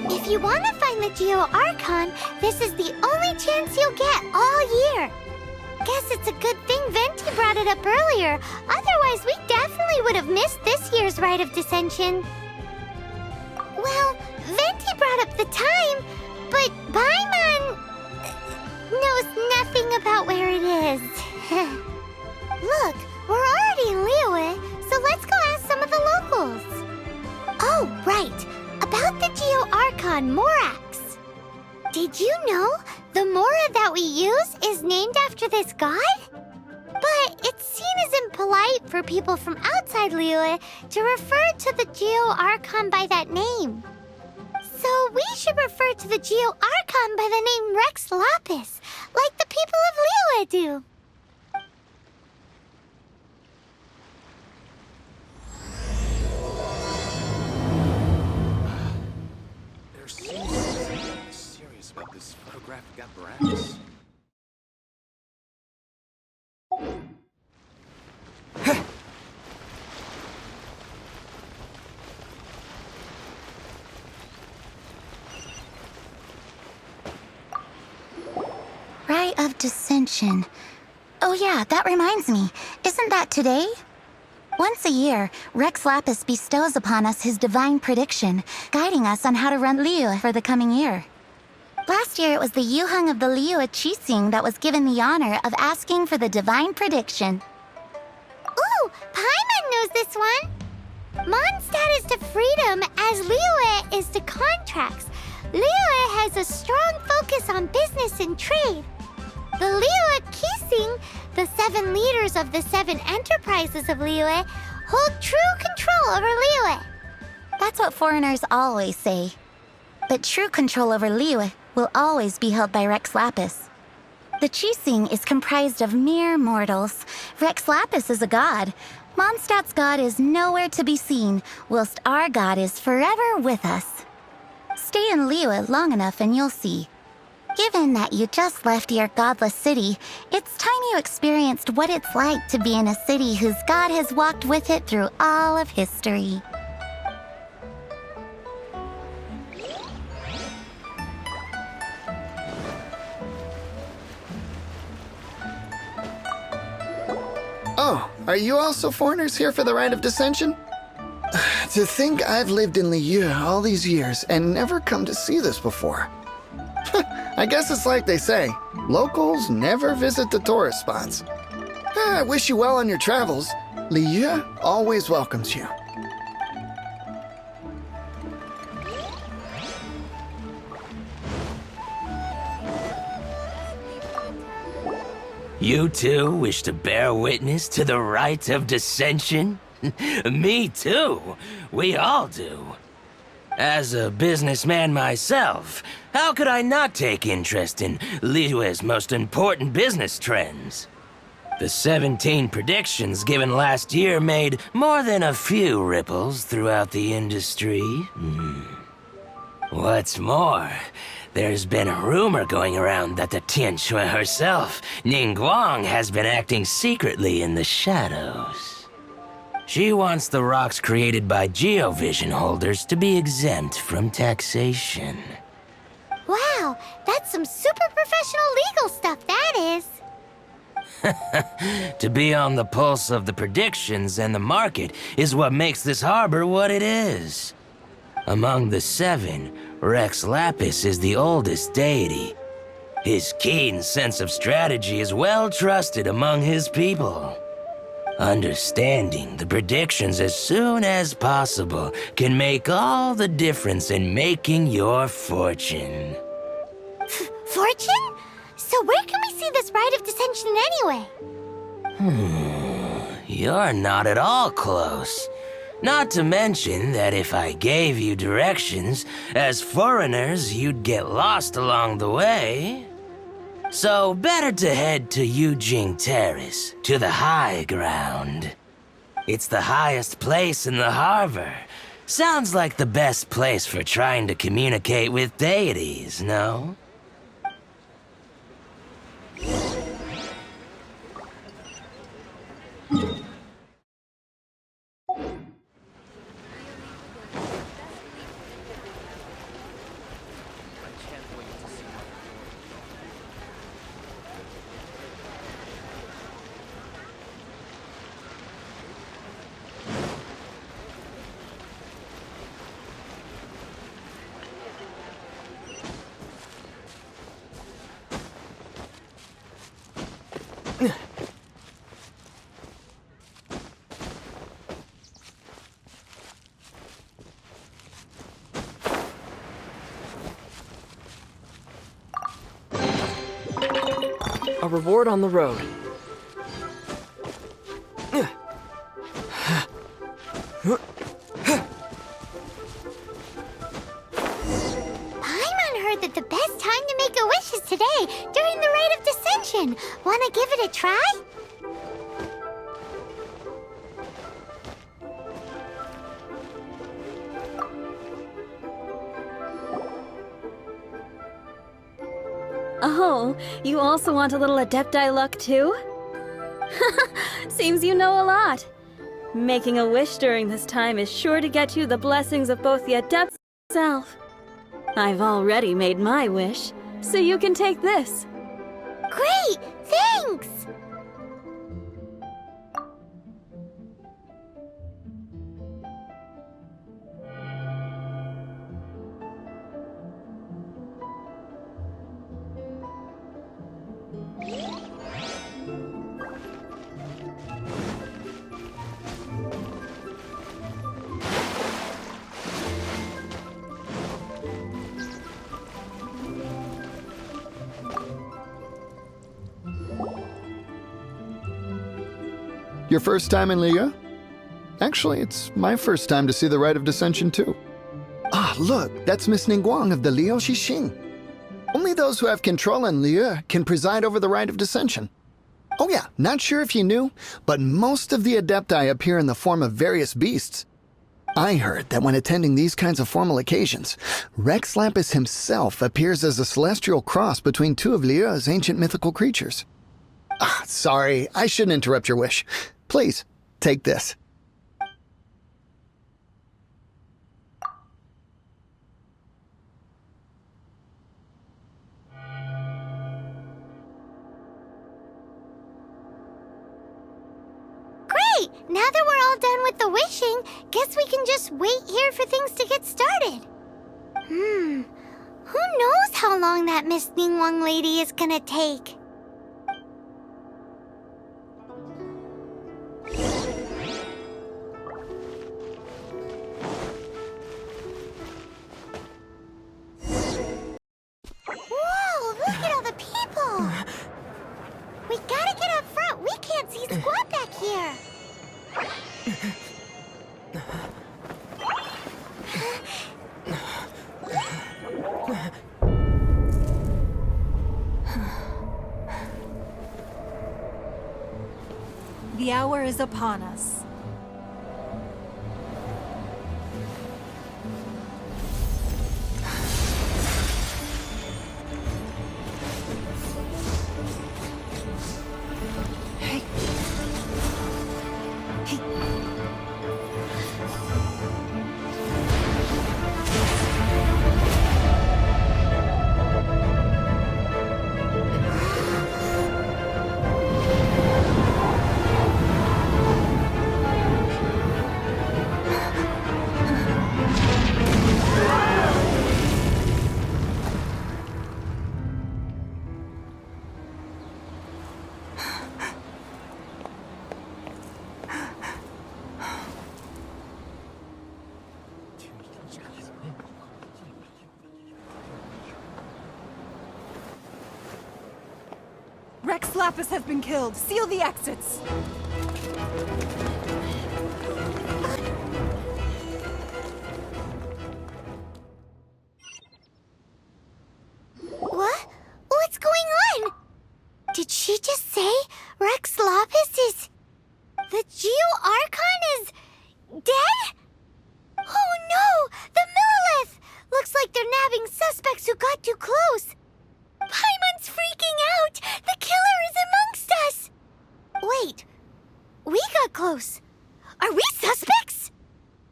If you want to find the Geo Archon, this is the only chance you'll get all year. Guess it's a good thing Venti brought it up earlier. Otherwise, we definitely would have missed this year's Rite of Dissension. Well, Venti brought up the time, but Paimon knows nothing about where it is. Look, we're already in Liyue, so let's go ask some of the locals. Oh, right. About the Geo Archon Morax. Did you know the Mora that we use is named after this god? But it's seen as impolite for people from outside Liyue to refer to the Geo Archon by that name. So we should refer to the Geo Archon by the name Rex Lapis, like the people of Liyue do. Serious about this photographic apparatus. Rite of Dissension. Oh yeah, that reminds me. Isn't that today? Once a year, Rex Lapis bestows upon us his divine prediction, guiding us on how to run Liyue for the coming year. Last year, it was the Yuheng of the Liyue Qixing that was given the honor of asking for the divine prediction. Ooh, Paimon knows this one. Mondstadt is to freedom as Liyue is to contracts. Liyue has a strong focus on business and trade. The Liyue Qixing, the 7 leaders of the 7 enterprises of Liyue, hold true control over Liyue. That's what foreigners always say. But true control over Liyue will always be held by Rex Lapis. The Qixing is comprised of mere mortals. Rex Lapis is a god. Mondstadt's god is nowhere to be seen, whilst our god is forever with us. Stay in Liyue long enough and you'll see. Given that you just left your godless city, it's time you experienced what it's like to be in a city whose god has walked with it through all of history. Oh, are you also foreigners here for the Rite of Dissension? To think I've lived in Liyue all these years and never come to see this before. I guess it's like they say, locals never visit the tourist spots. I wish you well on your travels. Liyue always welcomes you. You too wish to bear witness to the Rite of Dissension? Me too. We all do. As a businessman myself, how could I not take interest in Liyue's most important business trends? The 17 predictions given last year made more than a few ripples throughout the industry. What's more, there's been a rumor going around that the Tianshui herself, Ningguang, has been acting secretly in the shadows. She wants the rocks created by Geovision holders to be exempt from taxation. Wow, that's some super professional legal stuff, that is. To be on the pulse of the predictions and the market is what makes this harbor what it is. Among the 7, Rex Lapis is the oldest deity. His keen sense of strategy is well trusted among his people. Understanding the predictions as soon as possible can make all the difference in making your fortune. Fortune? So where can we see this Rite of Dissension anyway? You're not at all close. Not to mention that if I gave you directions, as foreigners, you'd get lost along the way. So better to head to Yujing Terrace, to the high ground. It's the highest place in the harbor. Sounds like the best place for trying to communicate with deities, no? reward on the road. Paimon heard that the best time to make a wish is today, during the Rite of Descension. Wanna give it a try? Oh, you also want a little Adepti luck too? Seems you know a lot. Making a wish during this time is sure to get you the blessings of both the Adept itself. I've already made my wish, so you can take this. Great! Thanks! Your first time in Liyue? Actually, it's my first time to see the Rite of Descension too. Ah, look, that's Miss Ningguang of the Liu Xixing. Only those who have control in Liyue can preside over the Rite of Descension. Oh yeah, not sure if you knew, but most of the Adepti appear in the form of various beasts. I heard that when attending these kinds of formal occasions, Rex Lapis himself appears as a celestial cross between two of Liyue's ancient mythical creatures. Ah, sorry, I shouldn't interrupt your wish. Please, take this. Great! Now that we're all done with the wishing, guess we can just wait here for things to get started. Who knows how long that Miss Ningguang lady is gonna take? Whoa, look at all the people! We gotta get up front. We can't see squat back here. The hour is upon us. Rex Lapis has been killed. Seal the exits. What? What's going on? Did she just say Rex Lapis is... The Geo-Archon is... dead? Oh no! The Millilith! Looks like they're nabbing suspects who got too close. Paimon's freaking out! The killer is amongst us! Wait, we got close. Are we suspects?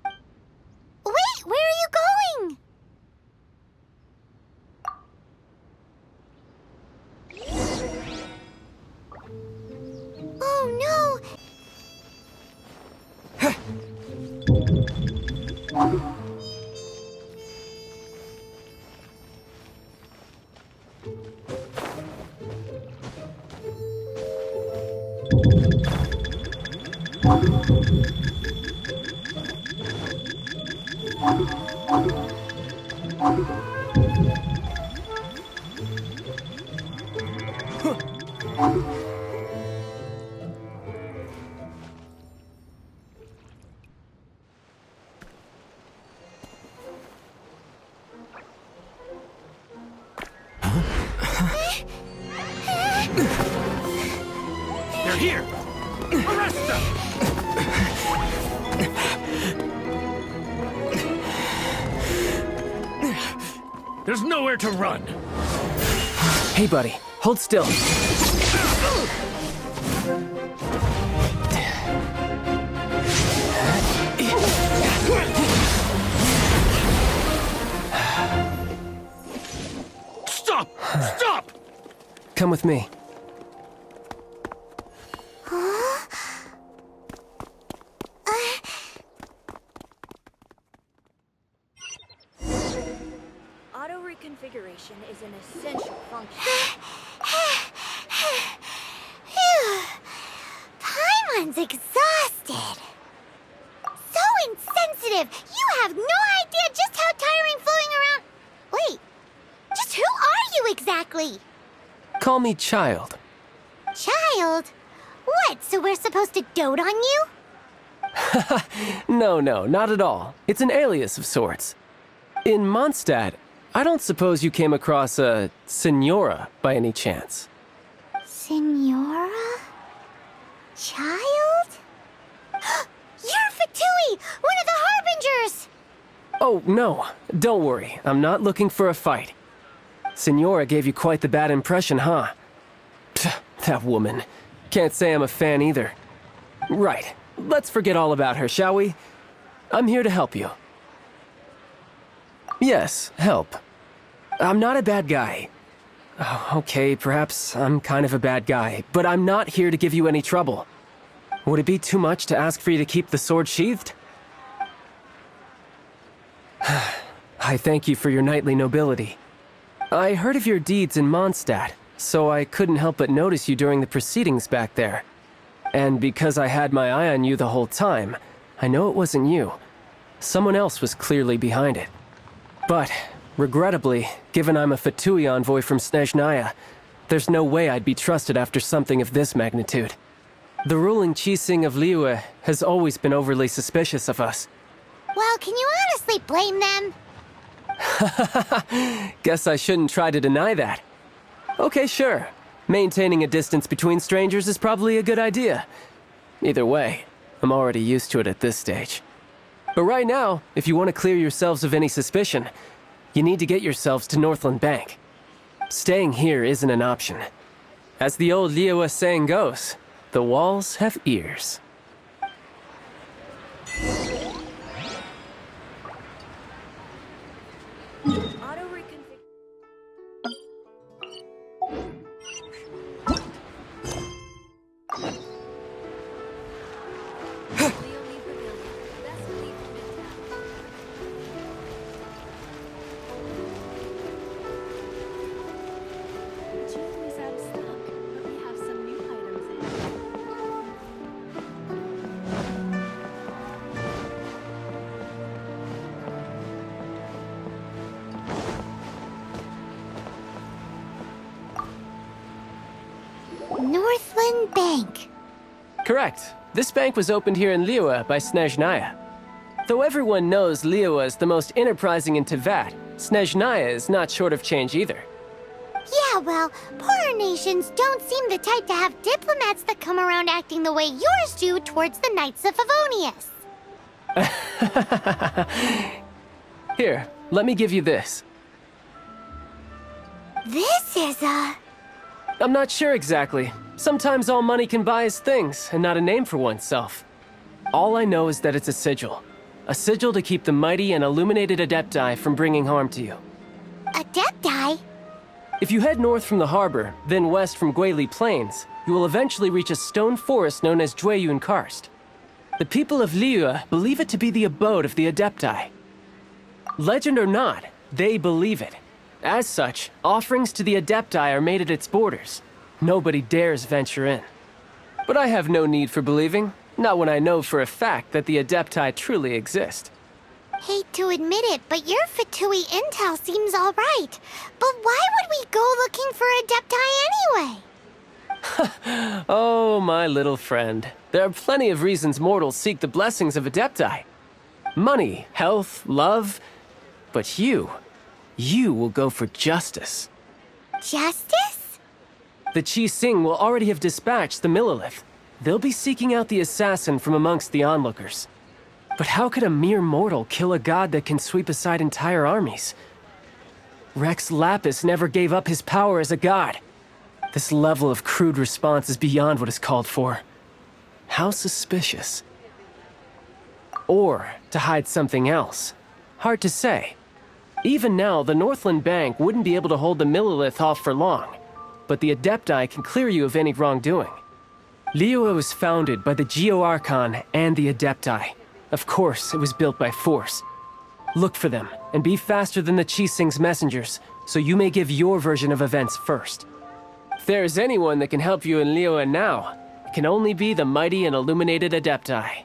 Wait, where are you going? Oh no! They're here! Arrest them! There's nowhere to run! Hey, buddy. Hold still. Stop! Stop! Come with me. Auto reconfiguration is an essential function. Phew. Paimon's exhausted. So insensitive. You have no idea just how tiring floating around. Wait, just who are you exactly? Call me Child. Child? What, so we're supposed to dote on you? No, not at all. It's an alias of sorts. In Mondstadt, I don't suppose you came across a Senora by any chance. Senora? Child? You're Fatui, one of the Harbingers! Oh, no. Don't worry. I'm not looking for a fight. Senora gave you quite the bad impression, huh? Pfft, that woman. Can't say I'm a fan either. Right. Let's forget all about her, shall we? I'm here to help you. Yes, help. I'm not a bad guy. Oh, okay, perhaps I'm kind of a bad guy, but I'm not here to give you any trouble. Would it be too much to ask for you to keep the sword sheathed? I thank you for your knightly nobility. I heard of your deeds in Mondstadt, so I couldn't help but notice you during the proceedings back there. And because I had my eye on you the whole time, I know it wasn't you. Someone else was clearly behind it. But, regrettably, given I'm a Fatui envoy from Snezhnaya, there's no way I'd be trusted after something of this magnitude. The ruling Qixing of Liyue has always been overly suspicious of us. Well, can you honestly blame them? Guess I shouldn't try to deny that. Okay, sure. Maintaining a distance between strangers is probably a good idea. Either way, I'm already used to it at this stage. But right now, if you want to clear yourselves of any suspicion, you need to get yourselves to Northland Bank. Staying here isn't an option. As the old Liyue saying goes, the walls have ears. Auto reconfiguration. Northland Bank. Correct. This bank was opened here in Liyue by Snezhnaya. Though everyone knows Liyue is the most enterprising in Teyvat, Snezhnaya is not short of change either. Yeah, well, poorer nations don't seem the type to have diplomats that come around acting the way yours do towards the Knights of Favonius. Here, let me give you this. This is a... I'm not sure exactly. Sometimes all money can buy is things, and not a name for oneself. All I know is that it's a sigil. A sigil to keep the mighty and illuminated Adepti from bringing harm to you. Adepti? If you head north from the harbor, then west from Guili Plains, you will eventually reach a stone forest known as Jueyun Karst. The people of Liyue believe it to be the abode of the Adepti. Legend or not, they believe it. As such, offerings to the Adepti are made at its borders. Nobody dares venture in. But I have no need for believing, not when I know for a fact that the Adepti truly exist. Hate to admit it, but your Fatui intel seems alright. But why would we go looking for Adepti anyway? Oh, my little friend. There are plenty of reasons mortals seek the blessings of Adepti. Money, health, love. But you will go for justice. Justice? The Chi Sing will already have dispatched the Millilith. They'll be seeking out the assassin from amongst the onlookers. But how could a mere mortal kill a god that can sweep aside entire armies? Rex Lapis never gave up his power as a god. This level of crude response is beyond what is called for. How suspicious. Or to hide something else. Hard to say. Even now, the Northland Bank wouldn't be able to hold the Millilith off for long, but the Adepti can clear you of any wrongdoing. Liyue was founded by the Geo-Archon and the Adepti. Of course, it was built by force. Look for them, and be faster than the Chi Sing's messengers, so you may give your version of events first. If there is anyone that can help you in Liyue now, it can only be the mighty and illuminated Adepti.